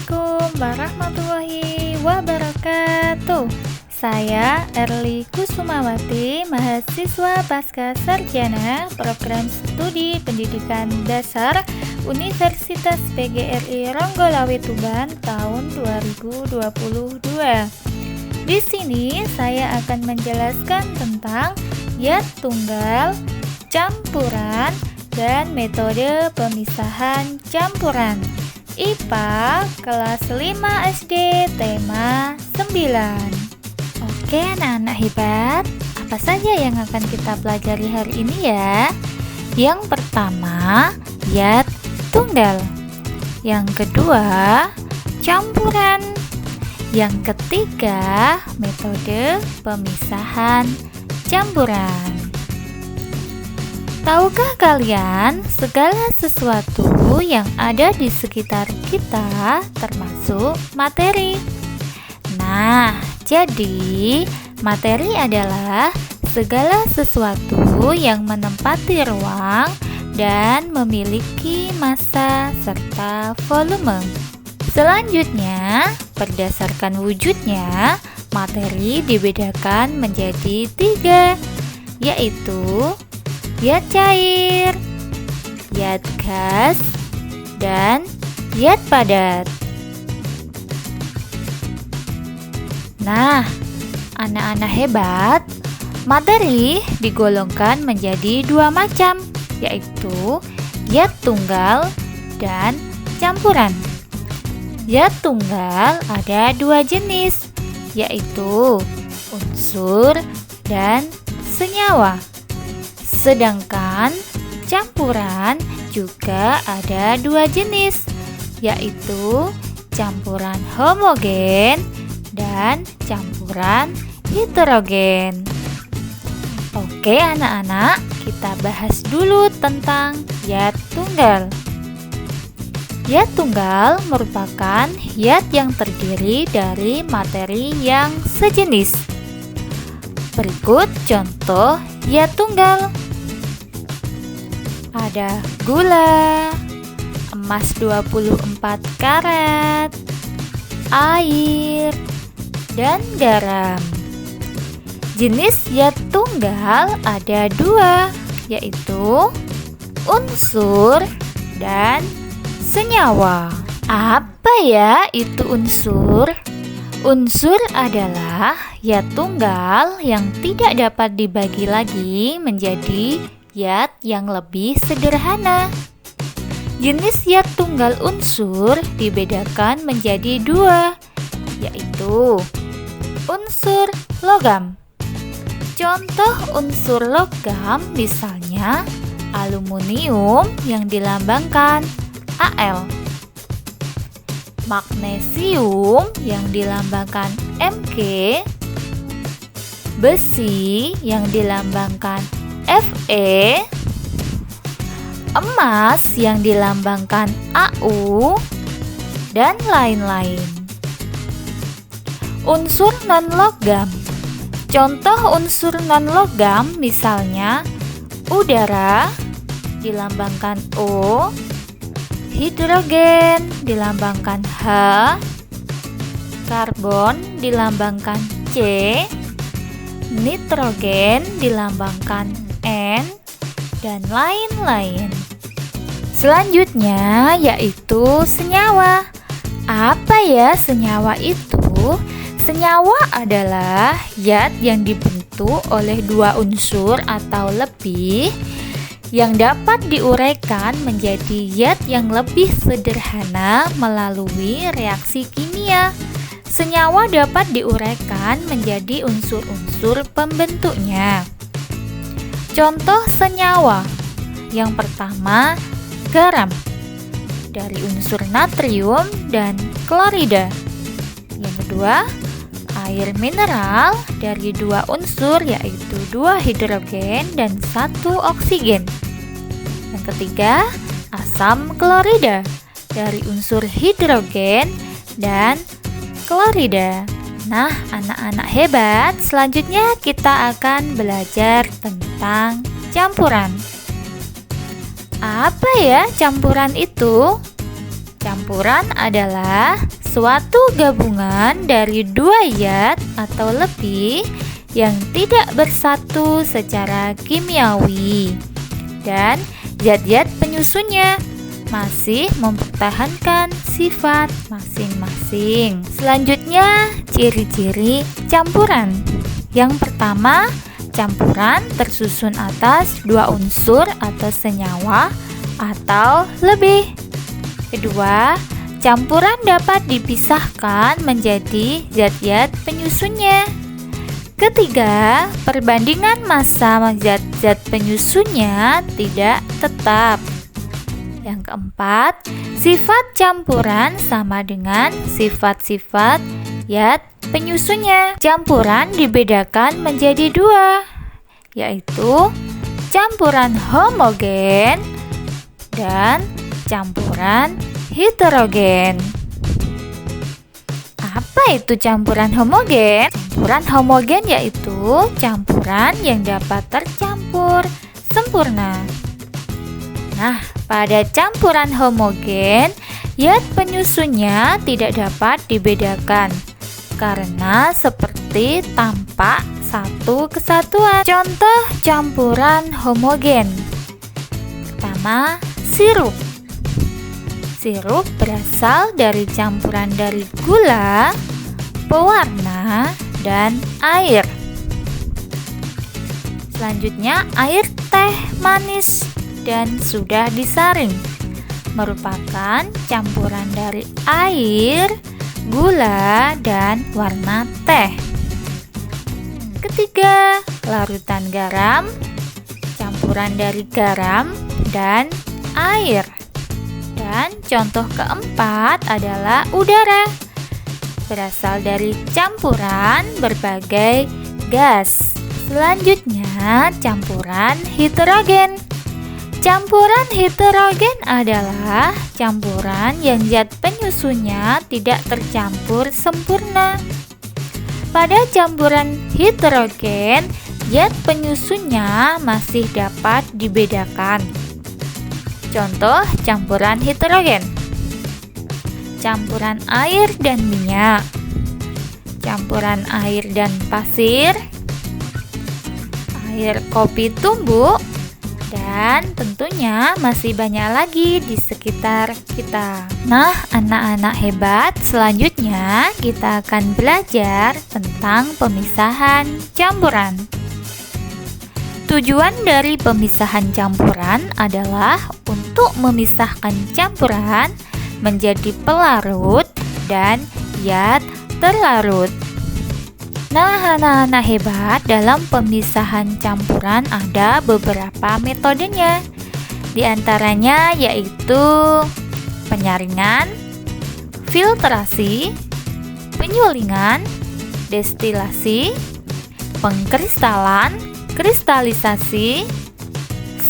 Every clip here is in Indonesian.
Assalamualaikum warahmatullahi wabarakatuh. Saya Erli Kusumawati, mahasiswa Pasca Sarjana Program Studi Pendidikan Dasar Universitas PGRI Ronggolawe Tuban tahun 2022. Di sini saya akan menjelaskan tentang yat tunggal, campuran, dan metode pemisahan campuran. IPA kelas 5 SD tema 9. Oke anak-anak hebat, apa saja yang akan kita pelajari hari ini ya? Yang pertama, yat tunggal. Yang kedua, campuran. Yang ketiga, metode pemisahan campuran. Tahukah kalian segala sesuatu yang ada di sekitar kita termasuk materi? Nah, jadi materi adalah segala sesuatu yang menempati ruang dan memiliki massa serta volume. Selanjutnya, berdasarkan wujudnya, materi dibedakan menjadi 3, yaitu yat cair, yat gas, dan yat padat. Nah, anak-anak hebat, materi digolongkan menjadi 2 macam, yaitu yat tunggal dan campuran. Yat tunggal ada 2 jenis, yaitu unsur dan senyawa. Sedangkan campuran juga ada 2 jenis, yaitu campuran homogen dan campuran heterogen. Oke anak-anak, kita bahas dulu tentang yat tunggal. Yat tunggal merupakan yat yang terdiri dari materi yang sejenis. Berikut contoh yat tunggal. Ada gula, emas 24 karat, air, dan garam. Jenis yat tunggal ada 2, yaitu unsur dan senyawa. Apa ya itu unsur? Unsur adalah yat tunggal yang tidak dapat dibagi lagi menjadi yat yang lebih sederhana. Jenis yat tunggal unsur dibedakan menjadi 2, yaitu unsur logam. Contoh unsur logam misalnya aluminium yang dilambangkan Al, magnesium yang dilambangkan Mg, besi yang dilambangkan Fe, emas yang dilambangkan Au, dan lain-lain. Unsur non-logam. Contoh unsur non-logam misalnya udara dilambangkan O, hidrogen dilambangkan H, karbon dilambangkan C, nitrogen dilambangkan N, dan lain-lain. Selanjutnya yaitu senyawa. Apa ya senyawa itu? Senyawa adalah yat yang dibentuk oleh 2 unsur atau lebih yang dapat diuraikan menjadi yat yang lebih sederhana melalui reaksi kimia. Senyawa dapat diuraikan menjadi unsur-unsur pembentuknya. Contoh senyawa. Yang pertama, garam dari unsur natrium dan klorida. Yang kedua, air mineral dari 2 unsur yaitu 2 hidrogen dan 1 oksigen. Yang ketiga, asam klorida dari unsur hidrogen dan klorida. Nah, anak-anak hebat, selanjutnya kita akan belajar tentang campuran. Apa ya campuran itu? Campuran adalah suatu gabungan dari dua zat atau lebih yang tidak bersatu secara kimiawi dan zat-zat penyusunnya masih mempertahankan sifat masing-masing. Selanjutnya, ciri-ciri campuran. Yang pertama, campuran tersusun atas dua unsur atau senyawa atau lebih. Kedua, campuran dapat dipisahkan menjadi zat-zat penyusunnya. Ketiga, perbandingan massa zat-zat penyusunnya tidak tetap. Yang keempat, sifat campuran sama dengan sifat-sifat zat penyusunnya. Campuran dibedakan menjadi dua, yaitu campuran homogen dan campuran heterogen. Apa itu campuran homogen? Campuran homogen yaitu campuran yang dapat tercampur sempurna. Nah, pada campuran homogen, zat penyusunnya tidak dapat dibedakan karena seperti tampak satu kesatuan. Contoh campuran homogen. Pertama, sirup. Sirup berasal dari campuran dari gula, pewarna, dan air. Selanjutnya, air teh manis dan sudah disaring merupakan campuran dari air, gula, dan warna teh. Ketiga, larutan garam, campuran dari garam dan air. Dan contoh keempat adalah udara, berasal dari campuran berbagai gas. Selanjutnya, campuran heterogen. Campuran heterogen adalah campuran yang zat penyusunnya tidak tercampur sempurna. Pada campuran heterogen, zat penyusunnya masih dapat dibedakan. Contoh campuran heterogen: campuran air dan minyak, campuran air dan pasir, air kopi tumbuk, dan tentunya masih banyak lagi di sekitar kita. Nah, anak-anak hebat, selanjutnya kita akan belajar tentang pemisahan campuran. Tujuan dari pemisahan campuran adalah untuk memisahkan campuran menjadi pelarut dan zat terlarut. Nah, anak-anak hebat, dalam pemisahan campuran ada beberapa metodenya. Di antaranya yaitu penyaringan, filtrasi, penyulingan, destilasi, pengkristalan, kristalisasi,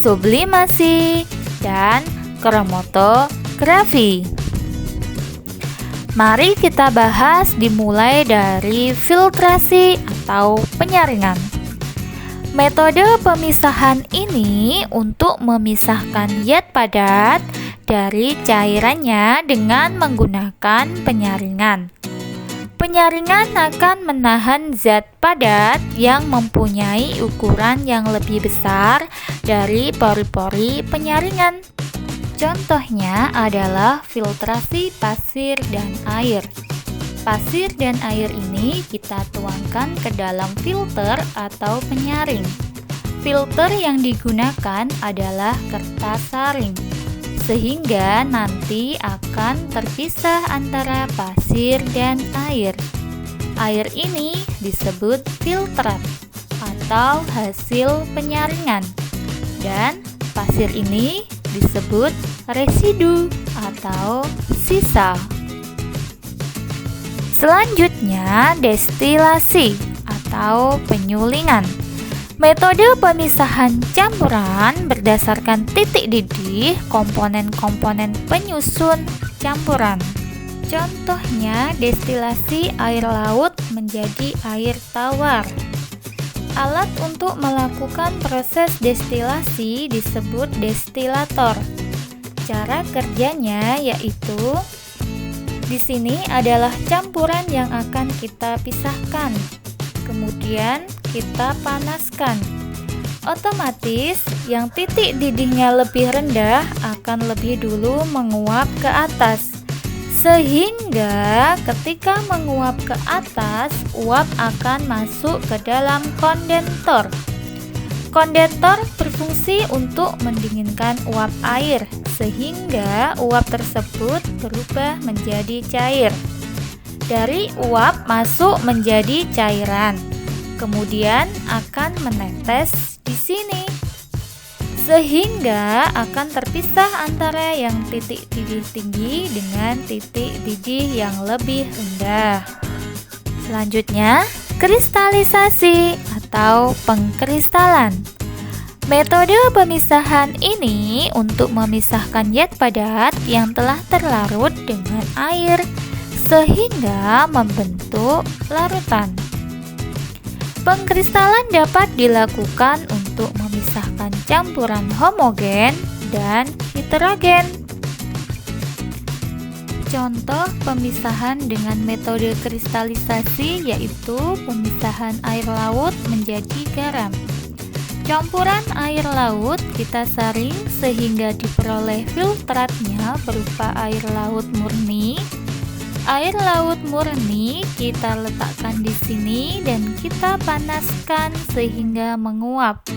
sublimasi, dan kromatografi. Mari kita bahas dimulai dari filtrasi atau penyaringan. Metode pemisahan ini untuk memisahkan zat padat dari cairannya dengan menggunakan penyaringan. Penyaringan akan menahan zat padat yang mempunyai ukuran yang lebih besar dari pori-pori penyaringan. Contohnya adalah filtrasi pasir dan air. Pasir dan air ini kita tuangkan ke dalam filter atau penyaring. Filter yang digunakan adalah kertas saring, sehingga nanti akan terpisah antara pasir dan air. Air ini disebut filtrat atau hasil penyaringan, dan pasir ini disebut residu atau sisa. Selanjutnya, destilasi atau penyulingan. Metode pemisahan campuran berdasarkan titik didih komponen-komponen penyusun campuran. Contohnya, destilasi air laut menjadi air tawar. Alat untuk melakukan proses destilasi disebut destilator. Cara kerjanya yaitu di sini adalah campuran yang akan kita pisahkan. Kemudian kita panaskan. Otomatis yang titik didihnya lebih rendah akan lebih dulu menguap ke atas. Sehingga ketika menguap ke atas, uap akan masuk ke dalam kondentor. Kondentor berfungsi untuk mendinginkan uap air, sehingga uap tersebut berubah menjadi cair. Dari uap masuk menjadi cairan, kemudian akan menetes di sini, sehingga akan terpisah antara yang titik didih tinggi dengan titik didih yang lebih rendah. Selanjutnya, kristalisasi atau pengkristalan. Metode pemisahan ini untuk memisahkan zat padat yang telah terlarut dengan air sehingga membentuk larutan. Pengkristalan dapat dilakukan untuk memisahkan campuran homogen dan heterogen. Contoh pemisahan dengan metode kristalisasi yaitu pemisahan air laut menjadi garam. Campuran air laut kita saring sehingga diperoleh filtratnya berupa air laut murni. Air laut murni kita letakkan di sini dan kita panaskan sehingga menguap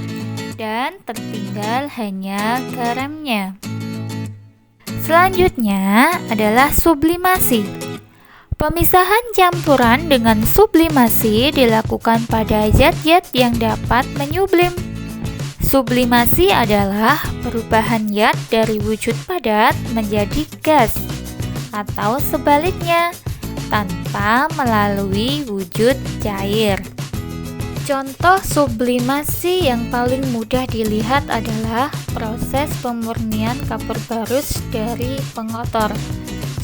dan tertinggal hanya garamnya. Selanjutnya adalah sublimasi. Pemisahan campuran dengan sublimasi dilakukan pada zat-zat yang dapat menyublim. Sublimasi adalah perubahan zat dari wujud padat menjadi gas atau sebaliknya tanpa melalui wujud cair. Contoh sublimasi yang paling mudah dilihat adalah proses pemurnian kapur barus dari pengotor.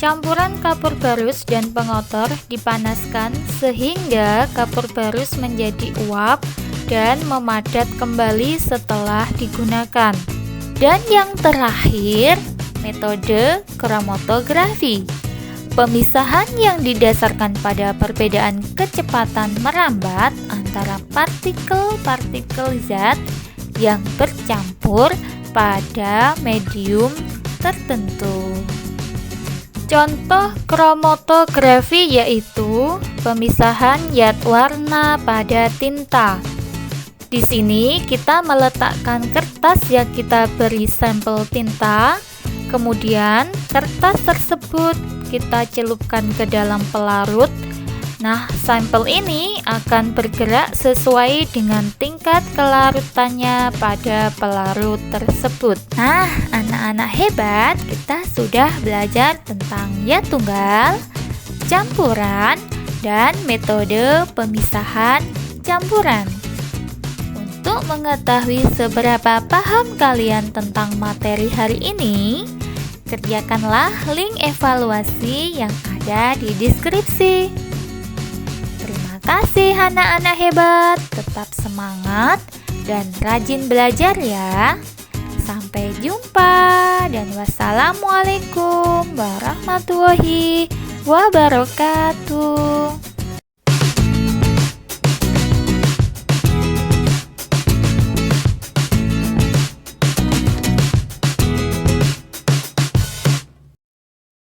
Campuran kapur barus dan pengotor dipanaskan sehingga kapur barus menjadi uap dan memadat kembali setelah digunakan. Dan yang terakhir, metode kromatografi. Pemisahan yang didasarkan pada perbedaan kecepatan merambat antara partikel-partikel zat yang bercampur pada medium tertentu. Contoh kromatografi yaitu pemisahan zat warna pada tinta. Di sini kita meletakkan kertas yang kita beri sampel tinta, kemudian kertas tersebut kita celupkan ke dalam pelarut. Nah, sampel ini akan bergerak sesuai dengan tingkat kelarutannya pada pelarut tersebut. Nah, anak-anak hebat, kita sudah belajar tentang zat tunggal, campuran, dan metode pemisahan campuran. Untuk mengetahui seberapa paham kalian tentang materi hari ini, kerjakanlah link evaluasi yang ada di deskripsi. Terima kasih anak-anak hebat, tetap semangat dan rajin belajar ya. Sampai jumpa dan wassalamualaikum warahmatullahi wabarakatuh.